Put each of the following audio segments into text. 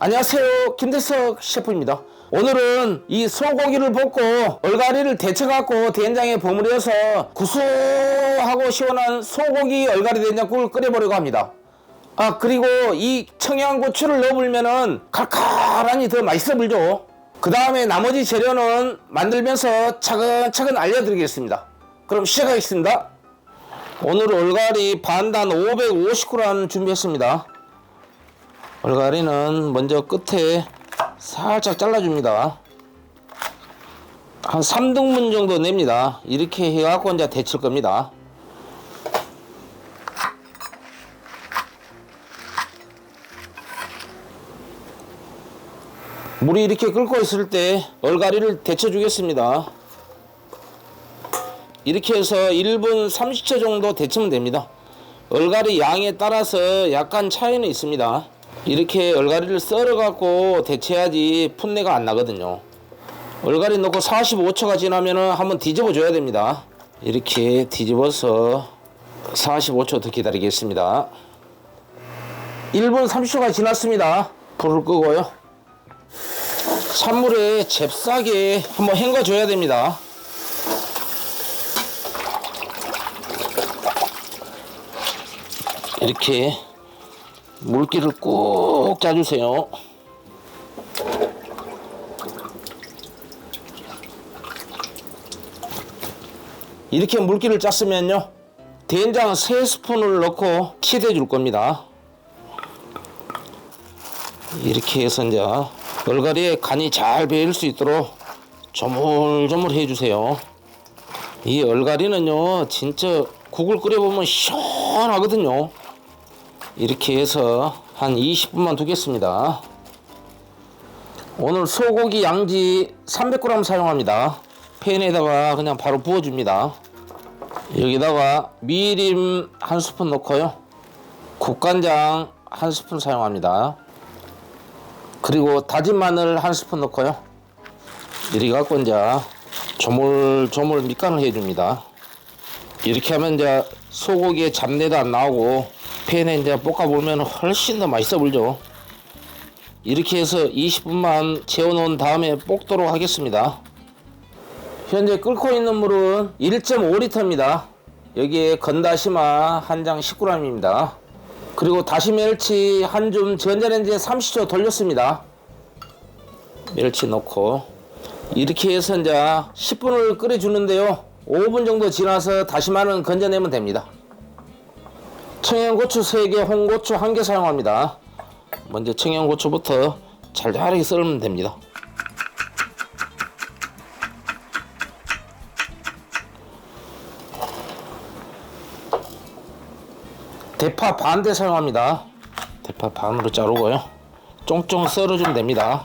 안녕하세요, 김대석 셰프입니다. 오늘은 이 소고기를 볶고 얼갈이를 데쳐갖고 된장에 버무려서 구수하고 시원한 소고기 얼갈이 된장국을 끓여보려고 합니다. 그리고 이 청양고추를 넣어보면은 칼칼하니 더 맛있어 보이죠. 그 다음에 나머지 재료는 만들면서 차근차근 알려드리겠습니다. 그럼 시작하겠습니다. 오늘 얼갈이 반단 550g 준비했습니다. 얼갈이는 먼저 끝에 살짝 잘라줍니다. 한 3등분 정도 냅니다. 이렇게 해갖고 이제 데칠 겁니다. 물이 이렇게 끓고 있을 때 얼갈이를 데쳐 주겠습니다. 이렇게 해서 1분 30초 정도 데치면 됩니다. 얼갈이 양에 따라서 약간 차이는 있습니다. 이렇게 얼갈이를 썰어 갖고 데쳐야지 풋내가 안 나거든요. 얼갈이 넣고 45초가 지나면은 한번 뒤집어 줘야 됩니다. 이렇게 뒤집어서 45초 더 기다리겠습니다. 1분 30초가 지났습니다. 불을 끄고요. 찬물에 잽싸게 한번 헹궈 줘야 됩니다. 이렇게 물기를 꾹 짜주세요. 이렇게 물기를 짰으면요, 된장 3스푼을 넣고 치대 줄 겁니다. 이렇게 해서 이제 얼갈이에 간이 잘 배일 수 있도록 조물조물 해주세요. 이 얼갈이는요, 진짜 국을 끓여보면 시원하거든요. 이렇게 해서 한 20분만 두겠습니다. 오늘 소고기 양지 300g 사용합니다. 팬에다가 그냥 바로 부어줍니다. 여기다가 미림 1스푼 넣고요, 국간장 1스푼 사용합니다. 그리고 다진 마늘 1스푼 넣고요, 이렇게 갖고 이제 조물조물 밑간을 해줍니다. 이렇게 하면 이제 소고기에 잡내도 안 나오고 팬에 이제 볶아보면 훨씬 더 맛있어 보이죠. 이렇게 해서 20분만 재워놓은 다음에 볶도록 하겠습니다. 현재 끓고 있는 물은 1.5리터입니다. 여기에 건다시마 한 장 10g입니다. 그리고 다시 멸치 한 줌 전자레인지에 30초 돌렸습니다. 멸치 넣고 이렇게 해서 이제 10분을 끓여주는데요, 5분 정도 지나서 다시마는 건져내면 됩니다. 청양고추 3개, 홍고추 1개 사용합니다. 먼저 청양고추부터 잘잘하게 썰면 됩니다. 대파 반대 사용합니다. 대파 반으로 자르고요, 쫑쫑 썰어주면 됩니다.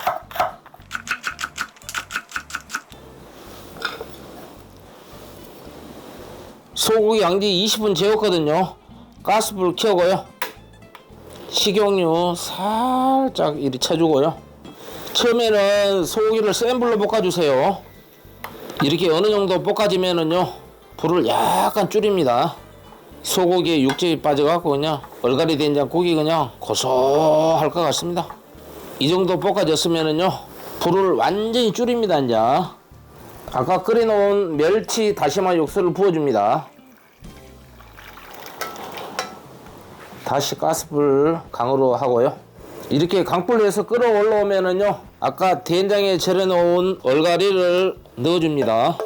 소고기 양지 20분 재웠거든요. 가스불 켜고요, 식용유 살짝 이리 쳐주고요. 처음에는 소고기를 센 불로 볶아주세요. 이렇게 어느 정도 볶아지면은요, 불을 약간 줄입니다. 소고기에 육즙이 빠져갖고 그냥 얼갈이 된장국이 그냥 고소할 것 같습니다. 이 정도 볶아졌으면은요, 불을 완전히 줄입니다. 이제 아까 끓여놓은 멸치 다시마 육수를 부어줍니다. 다시 가스불 강으로 하고요, 이렇게 강불로 해서 끓어 올라오면은요, 아까 된장에 절여놓은 얼갈이를 넣어줍니다.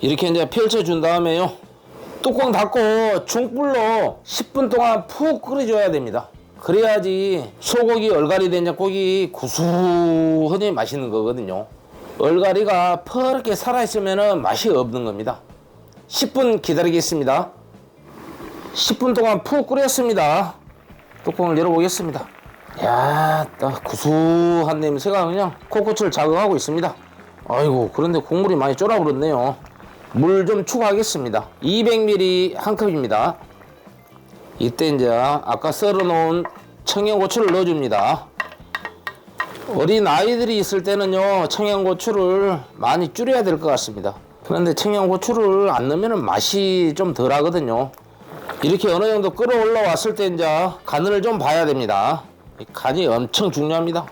이렇게 이제 펼쳐준 다음에요, 뚜껑 닫고 중불로 10분 동안 푹 끓여줘야 됩니다. 그래야지 소고기 얼갈이 된장국이 구수하니 맛있는 거거든요. 얼갈이가 퍼렇게 살아있으면 맛이 없는 겁니다. 10분 기다리겠습니다. 10분 동안 푹 끓였습니다. 뚜껑을 열어보겠습니다. 야, 딱 구수한 냄새가 그냥 코끝을 자극하고 있습니다. 아이고, 그런데 국물이 많이 쫄아버렸네요. 물 좀 추가하겠습니다. 200ml 한 컵입니다. 이때 이제 아까 썰어놓은 청양고추를 넣어줍니다. 어린 아이들이 있을 때는요, 청양고추를 많이 줄여야 될 것 같습니다. 그런데 청양고추를 안 넣으면 맛이 좀 덜 하거든요. 이렇게 어느 정도 끓어올라왔을 때 이제 간을 좀 봐야 됩니다. 간이 엄청 중요합니다.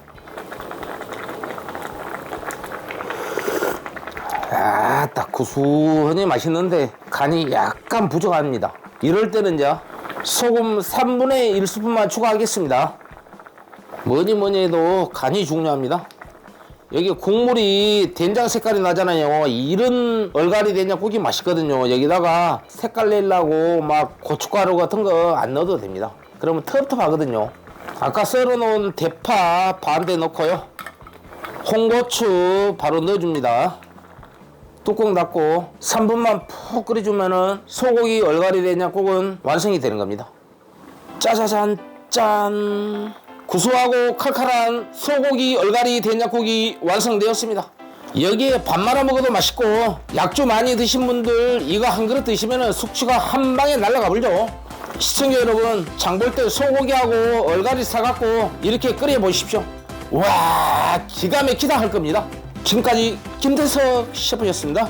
딱 구수하니 맛있는데 간이 약간 부족합니다. 이럴 때는 이제 소금 3분의 1스푼만 추가하겠습니다. 뭐니 해도 간이 중요합니다. 여기 국물이 된장 색깔이 나잖아요. 이런 얼갈이 된장국이 맛있거든요. 여기다가 색깔 내려고 막 고춧가루 같은 거 안 넣어도 됩니다. 그러면 텁텁하거든요. 아까 썰어놓은 대파 반대 넣고요. 홍고추 바로 넣어줍니다. 뚜껑 닫고 3분만 푹 끓여주면은 소고기 얼갈이 된장국은 완성이 되는 겁니다. 짜자잔 짠! 구수하고 칼칼한 소고기 얼갈이 된장국이 완성되었습니다. 여기에 밥 말아 먹어도 맛있고 약주 많이 드신 분들 이거 한 그릇 드시면 숙취가 한 방에 날아가 버리죠. 시청자 여러분, 장 볼 때 소고기하고 얼갈이 사갖고 이렇게 끓여 보십시오. 와, 기가 막히다 할 겁니다. 지금까지 김대석 셰프였습니다.